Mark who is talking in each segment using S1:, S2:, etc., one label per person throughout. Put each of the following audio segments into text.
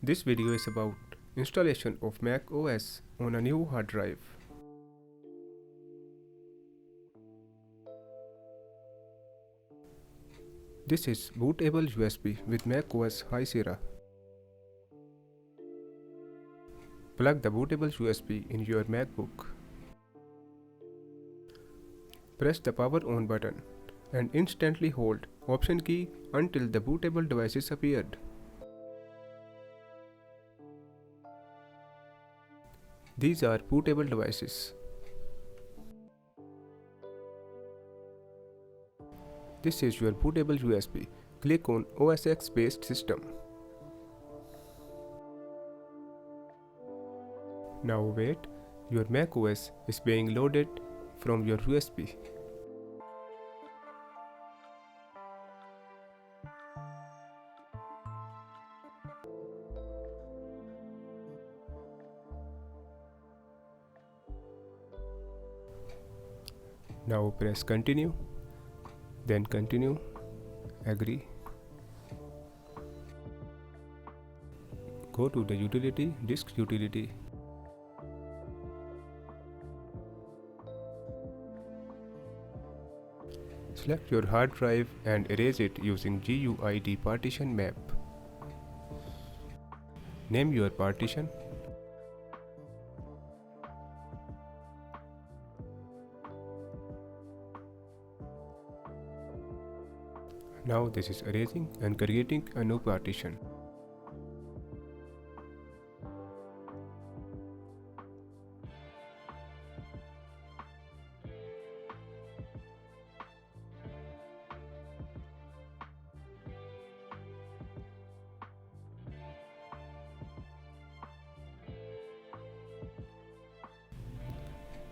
S1: This video is about installation of Mac OS on a new hard drive. This is bootable USB with Mac OS High Sierra. Plug the bootable USB in your MacBook. Press the power on button and instantly hold Option key until the bootable devices appeared. These are bootable devices. This is your bootable USB. Click on OS X based system. Now wait, your Mac OS is being loaded from your USB. Now press continue, then continue, agree. Go to the utility, disk utility. Select your hard drive and erase it using GUID partition map. Name your partition. Now this is erasing and creating a new partition.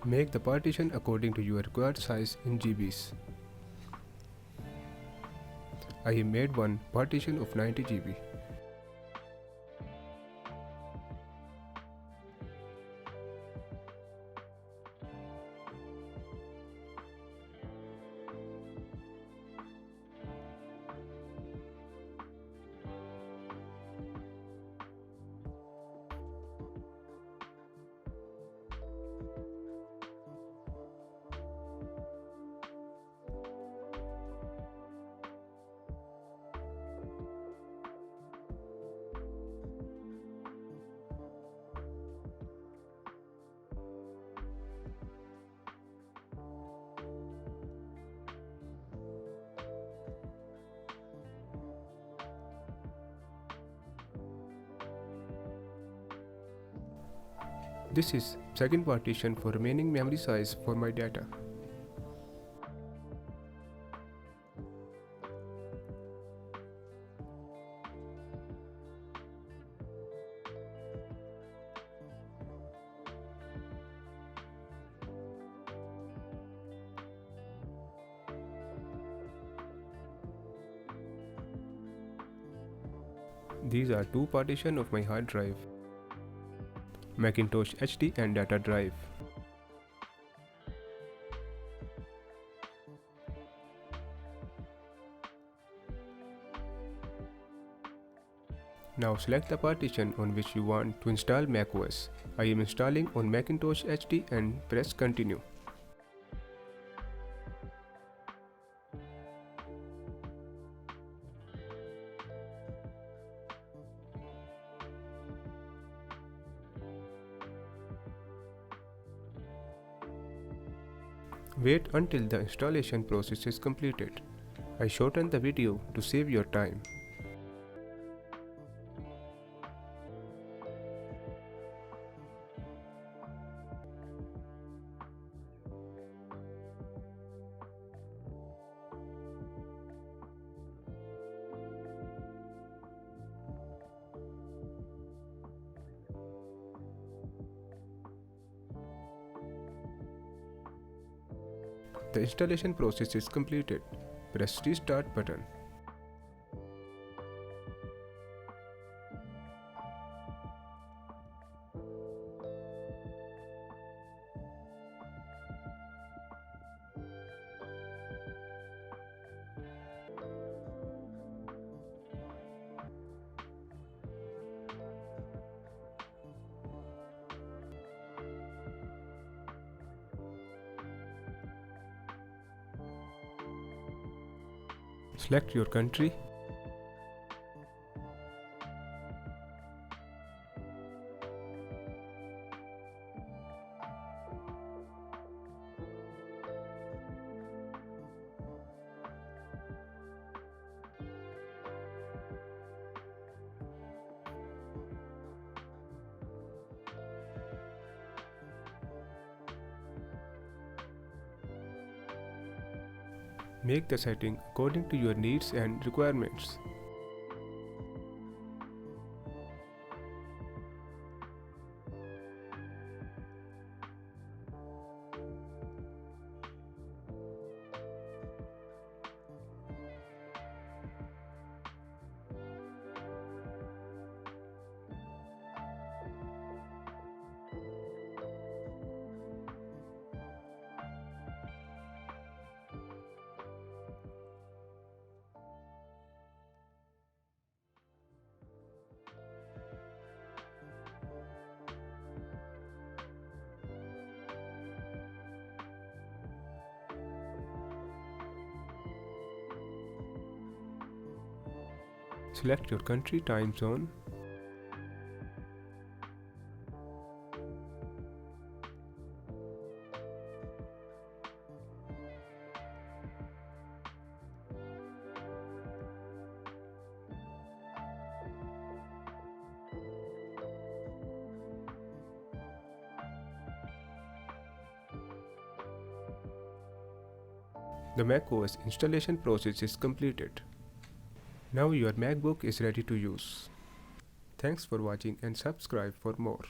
S1: Make the partition according to your required size in GBs. I have made one partition of 90 GB. This is second partition for remaining memory size for my data. These are two partitions of my hard drive, Macintosh HD and data drive. Now select the partition on which you want to install macOS. I am installing on Macintosh HD and press continue. Wait until the installation process is completed. I shortened the video to save your time. The installation process is completed. Press restart button. Select your country. Make the setting according to your needs and requirements. Select your country time zone. The macOS installation process is completed. Now your MacBook is ready to use. Thanks for watching and subscribe for more.